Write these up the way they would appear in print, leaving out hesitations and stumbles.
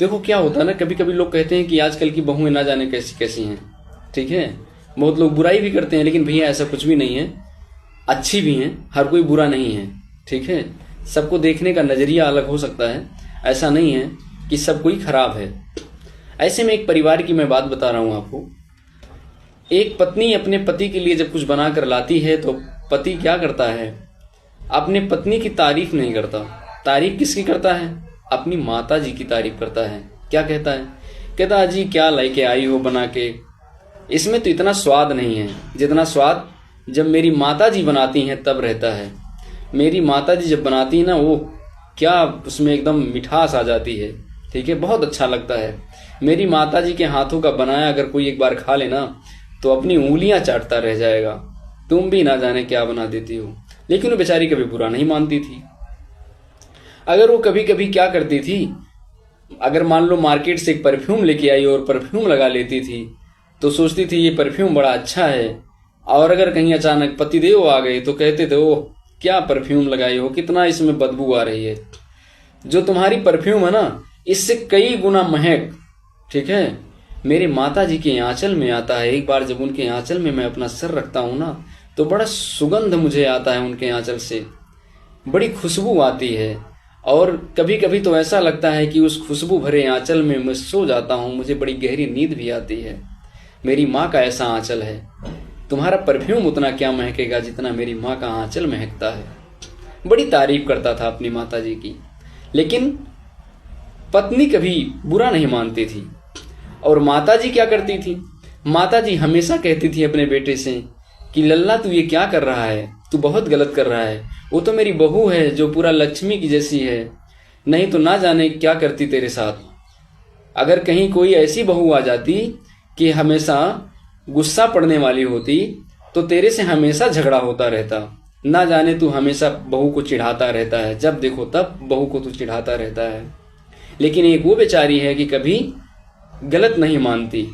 देखो क्या होता है ना, कभी कभी लोग कहते हैं कि आजकल की बहुएं ना जाने कैसी कैसी हैं, ठीक है। बहुत लोग बुराई भी करते हैं, लेकिन भैया ऐसा कुछ भी नहीं है, अच्छी भी हैं, हर कोई बुरा नहीं है, ठीक है। सबको देखने का नजरिया अलग हो सकता है, ऐसा नहीं है कि सब कोई खराब है। ऐसे में एक परिवार की मैं बात बता रहा हूं आपको। एक पत्नी अपने पति के लिए जब कुछ बना कर लाती है तो पति क्या करता है, अपने पत्नी की तारीफ नहीं करता। तारीफ किसकी करता है? अपनी माता जी की तारीफ करता है। क्या कहता है? कहता जी क्या लेके आई हो बना के, इसमें तो इतना स्वाद नहीं है जितना स्वाद जब मेरी माता जी बनाती हैं तब रहता है। मेरी माता जी जब बनाती है ना, वो क्या उसमें एकदम मिठास आ जाती है, ठीक है, बहुत अच्छा लगता है। मेरी माता जी के हाथों का बनाया अगर कोई एक बार खा लेना तो अपनी उंगलियां चाटता रह जाएगा। तुम भी ना जाने क्या बना देती हो। लेकिन वो बेचारी कभी बुरा नहीं मानती थी। अगर वो कभी कभी क्या करती थी, अगर मान लो मार्केट से एक परफ्यूम लेके आई और परफ्यूम लगा लेती थी तो सोचती थी ये परफ्यूम बड़ा अच्छा है। और अगर कहीं अचानक पतिदेव आ गए तो कहते थे ओह क्या परफ्यूम लगाई हो, कितना इसमें बदबू आ रही है। जो तुम्हारी परफ्यूम है ना, इससे कई गुना महक, ठीक है, मेरे माता जी के आंचल में आता है। एक बार जब उनके आंचल में मैं अपना सर रखता हूं ना तो बड़ा सुगंध मुझे आता है उनके आंचल से, बड़ी खुशबू आती है। और कभी कभी तो ऐसा लगता है कि उस खुशबू भरे आंचल में मैं सो जाता हूं, मुझे बड़ी गहरी नींद भी आती है। मेरी माँ का ऐसा आंचल है। तुम्हारा परफ्यूम उतना क्या महकेगा जितना मेरी माँ का आंचल महकता है। बड़ी तारीफ करता था अपनी माता जी की। लेकिन पत्नी कभी बुरा नहीं मानती थी। और माता जी क्या करती थी? माता जी हमेशा कहती थी अपने बेटे से कि लल्ला तू ये क्या कर रहा है, तू बहुत गलत कर रहा है। वो तो मेरी बहू है जो पूरा लक्ष्मी की जैसी है, नहीं तो ना जाने क्या करती तेरे साथ। अगर कहीं कोई ऐसी बहू आ जाती कि हमेशा गुस्सा पड़ने वाली होती तो तेरे से हमेशा झगड़ा होता रहता। ना जाने तू हमेशा बहू को चिढ़ाता रहता है, जब देखो तब बहू को तू चिढ़ाता रहता है। लेकिन एक वो बेचारी है कि कभी गलत नहीं मानती।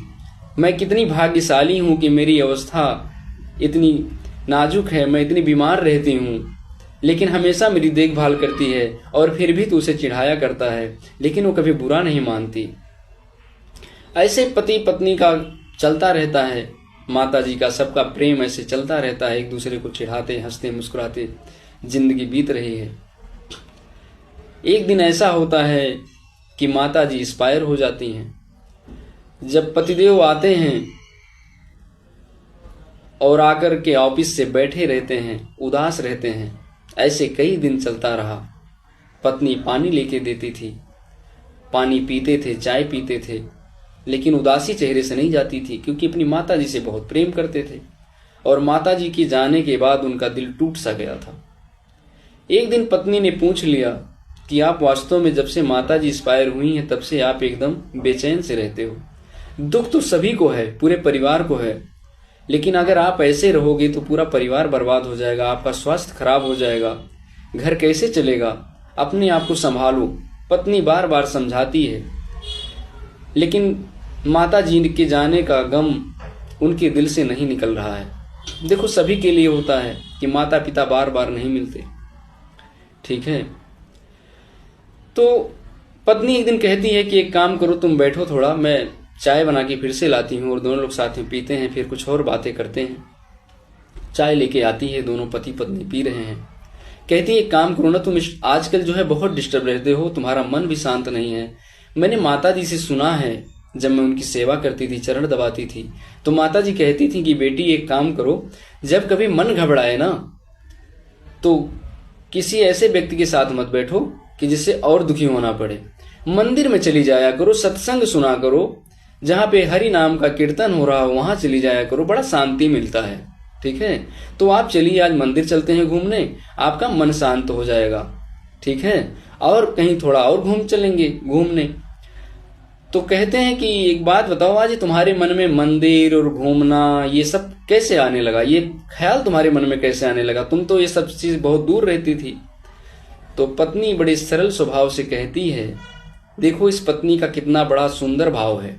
मैं कितनी भाग्यशाली हूं कि मेरी अवस्था इतनी नाजुक है, मैं इतनी बीमार रहती हूं, लेकिन हमेशा मेरी देखभाल करती है। और फिर भी तू उसे चिढ़ाया करता है, लेकिन वो कभी बुरा नहीं मानती। ऐसे पति पत्नी का चलता रहता है, माता जी का सबका प्रेम ऐसे चलता रहता है, एक दूसरे को चिढ़ाते हंसते मुस्कुराते जिंदगी बीत रही है। एक दिन ऐसा होता है कि माता जी एक्सपायर हो जाती हैं। जब पतिदेव आते हैं और आकर के ऑफिस से बैठे रहते हैं, उदास रहते हैं। ऐसे कई दिन चलता रहा। पत्नी पानी लेके देती थी, पानी पीते थे, चाय पीते थे, लेकिन उदासी चेहरे से नहीं जाती थी, क्योंकि अपनी माता जी से बहुत प्रेम करते थे। और माता जी की जाने के बाद उनका दिल टूट सा गया था। एक दिन पत्नी ने पूछ लिया कि आप वास्तव में जब से माता जी एक्सपायर हुई हैं तब से आप एकदम बेचैन से रहते हो। दुख तो सभी को है, पूरे परिवार को है, लेकिन अगर आप ऐसे रहोगे तो पूरा परिवार बर्बाद हो जाएगा, आपका स्वास्थ्य खराब हो जाएगा, घर कैसे चलेगा, अपने आप को संभालो। पत्नी बार बार समझाती है, लेकिन माता जी के जाने का गम उनके दिल से नहीं निकल रहा है। देखो सभी के लिए होता है कि माता पिता बार बार नहीं मिलते, ठीक है। तो पत्नी एक दिन कहती है कि एक काम करो, तुम बैठो थोड़ा, मैं चाय बना के फिर से लाती हूँ और दोनों लोग साथ में पीते हैं, फिर कुछ और बातें करते हैं। चाय लेके आती है, दोनों पति पत्नी पी रहे हैं। कहती है एक काम करो ना, तुम आजकल जो है बहुत डिस्टर्ब रहते हो, तुम्हारा मन भी शांत नहीं है। मैंने माता जी से सुना है, जब मैं उनकी सेवा करती थी, चरण दबाती थी, तो माता जी कहती थी कि बेटी एक काम करो, जब कभी मन घबराए ना तो किसी ऐसे व्यक्ति के साथ मत बैठो कि जिससे और दुखी होना पड़े। मंदिर में चली जाया करो, सत्संग सुना करो, जहां पे हरि नाम का कीर्तन हो रहा हो वहां चली जाया करो, बड़ा शांति मिलता है, ठीक है। तो आप चलिए आज मंदिर चलते हैं घूमने, आपका मन शांत हो जाएगा, ठीक है। और कहीं थोड़ा और चलेंगे घूमने। तो कहते हैं कि एक बात बताओ, आज तुम्हारे मन में मंदिर और घूमना ये सब कैसे आने लगा, ये ख्याल तुम्हारे मन में कैसे आने लगा, तुम तो ये सब चीज बहुत दूर रहती थी। तो पत्नी बड़े सरल स्वभाव से कहती है, देखो इस पत्नी का कितना बड़ा सुंदर भाव है।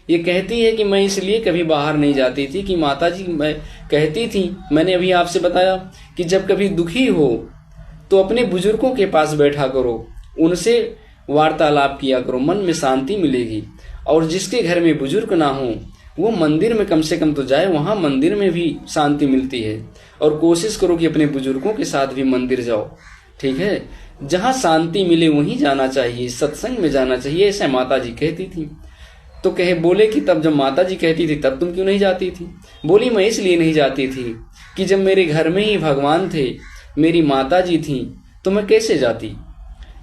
ये कहती है कि मैं इसलिए कभी बाहर नहीं जाती थी कि माताजी मैं कहती थी, मैंने अभी आपसे बताया कि जब कभी दुखी हो तो अपने बुजुर्गों के पास बैठा करो, उनसे वार्तालाप किया करो, मन में शांति मिलेगी। और जिसके घर में बुजुर्ग ना हो वो मंदिर में कम से कम तो जाए, वहां मंदिर में भी शांति मिलती है। और कोशिश करो कि अपने बुजुर्गों के साथ भी मंदिर जाओ, ठीक है। जहां शांति मिले वहीं जाना चाहिए, सत्संग में जाना चाहिए, ऐसा माता जी कहती थी। तो बोले कि तब जब माता जी कहती थी तब तुम क्यों नहीं जाती थी? बोली मैं इसलिए नहीं जाती थी कि जब मेरे घर में ही भगवान थे, मेरी माता जी थी, तो मैं कैसे जाती?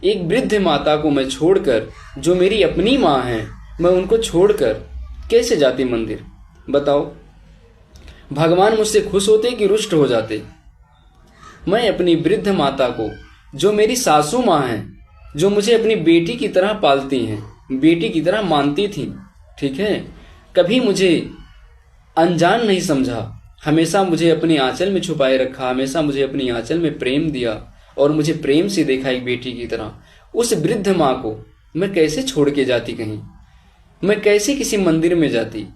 एक वृद्ध माता को मैं छोड़कर, जो मेरी अपनी माँ है, मैं उनको छोड़कर कैसे जाती मंदिर? बताओ, भगवान मुझसे खुश होते कि रुष्ट हो जाते? मैं अपनी वृद्ध माता को, जो मेरी सासू माँ है, जो मुझे अपनी बेटी की तरह पालती हैं, बेटी की तरह मानती थी, ठीक है, कभी मुझे अनजान नहीं समझा, हमेशा मुझे अपने आंचल में छुपाए रखा, हमेशा मुझे अपनी आंचल में प्रेम दिया और मुझे प्रेम से देखा एक बेटी की तरह। उस वृद्ध माँ को मैं कैसे छोड़ के जाती कहीं? मैं कैसे किसी मंदिर में जाती?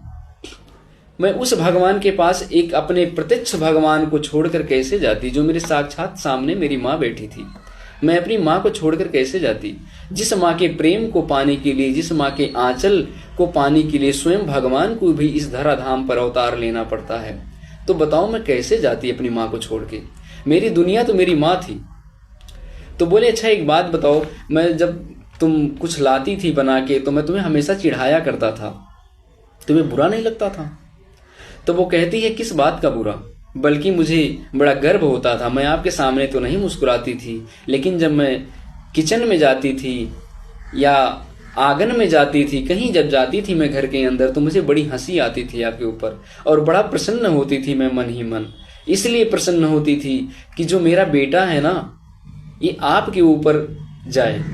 मैं उस भगवान के पास, एक अपने प्रत्यक्ष भगवान को छोड़कर कैसे जाती, जो मेरे साक्षात सामने मेरी माँ बैठी थी? मैं अपनी माँ को छोड़कर कैसे जाती? जिस माँ के प्रेम को पाने के लिए, जिस माँ के आंचल को पाने के लिए स्वयं भगवान को भी इस धराधाम पर अवतार लेना पड़ता है। तो बताओ मैं कैसे जाती अपनी माँ को छोड़ के? मेरी दुनिया तो मेरी माँ थी। तो बोले अच्छा एक बात बताओ, मैं जब तुम कुछ लाती थी बना के तो मैं तुम्हें हमेशा चिढ़ाया करता था, तुम्हें बुरा नहीं लगता था? तो वो कहती है किस बात का बुरा, बल्कि मुझे बड़ा गर्व होता था। मैं आपके सामने तो नहीं मुस्कुराती थी, लेकिन जब मैं किचन में जाती थी या आंगन में जाती थी, कहीं जब जाती थी मैं घर के अंदर, तो मुझे बड़ी हंसी आती थी आपके ऊपर और बड़ा प्रसन्न होती थी मैं मन ही मन। इसलिए प्रसन्न होती थी कि जो मेरा बेटा है ना, ये आपके ऊपर जाए।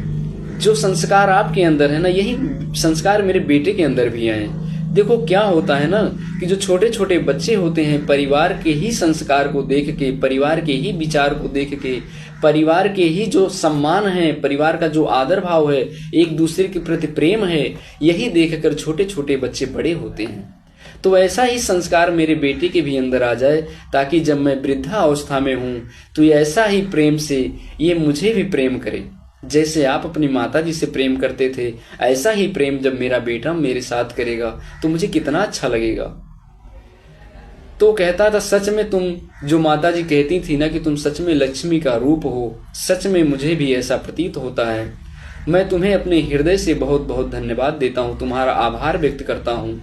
जो संस्कार आपके अंदर है ना, यही संस्कार मेरे बेटे के अंदर भी आए। देखो क्या होता है ना कि जो छोटे छोटे बच्चे होते हैं, परिवार के ही संस्कार को देख के, परिवार के ही विचार को देख के, परिवार के ही जो सम्मान है, परिवार का जो आदर भाव है, एक दूसरे के प्रति प्रेम है, यही देखकर छोटे छोटे बच्चे बड़े होते हैं। तो ऐसा ही संस्कार मेरे बेटे के भी अंदर आ जाए, ताकि जब मैं वृद्धावस्था में हूं तो ऐसा ही प्रेम से ये मुझे भी प्रेम करे। जैसे आप अपनी माता जी से प्रेम करते थे, ऐसा ही प्रेम जब मेरा बेटा मेरे साथ करेगा तो मुझे कितना अच्छा लगेगा। तो कहता था सच में तुम, जो माता जी कहती थी ना कि तुम सच में लक्ष्मी का रूप हो, सच में मुझे भी ऐसा प्रतीत होता है। मैं तुम्हें अपने हृदय से बहुत बहुत धन्यवाद देता हूँ, तुम्हारा आभार व्यक्त करता हूँ।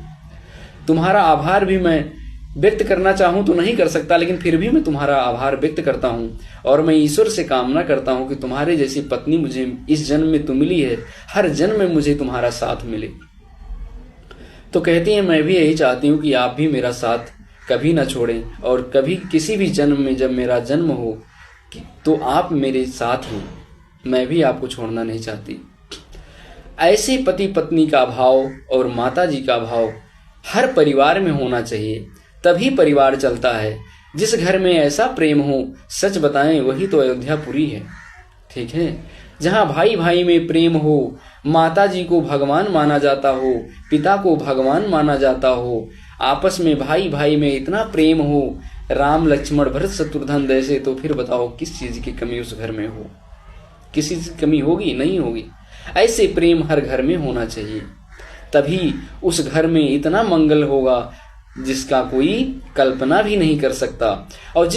तुम्हारा आभार भी मैं व्यक्त करना चाहूं तो नहीं कर सकता, लेकिन फिर भी मैं तुम्हारा आभार व्यक्त करता हूं। और मैं ईश्वर से कामना करता हूं कि तुम्हारे जैसी पत्नी मुझे इस जन्म में तो मिली है, हर जन्म में मुझे तुम्हारा साथ मिले। तो कहती है मैं भी यही चाहती हूं कि आप भी मेरा साथ कभी ना छोड़ें, और कभी किसी भी जन्म में जब मेरा जन्म हो तो आप मेरे साथ हो, मैं भी आपको छोड़ना नहीं चाहती। ऐसे पति पत्नी का भाव और माता जी का भाव हर परिवार में होना चाहिए, तभी परिवार चलता है। जिस घर में ऐसा प्रेम हो, सच बताएं वही तो अयोध्यापुरी है, ठीक है। जहां भाई भाई में प्रेम हो, माता जी को भगवान माना जाता हो, पिता को भगवान माना जाता हो, आपस में भाई भाई में इतना प्रेम हो, राम लक्ष्मण भरत शत्रुघ्न जैसे, तो फिर बताओ किस चीज की कमी उस घर में हो? किसी चीज की कमी होगी? नहीं होगी। ऐसे प्रेम हर घर में होना चाहिए, तभी उस घर में इतना मंगल होगा जिसका कोई कल्पना भी नहीं कर सकता। और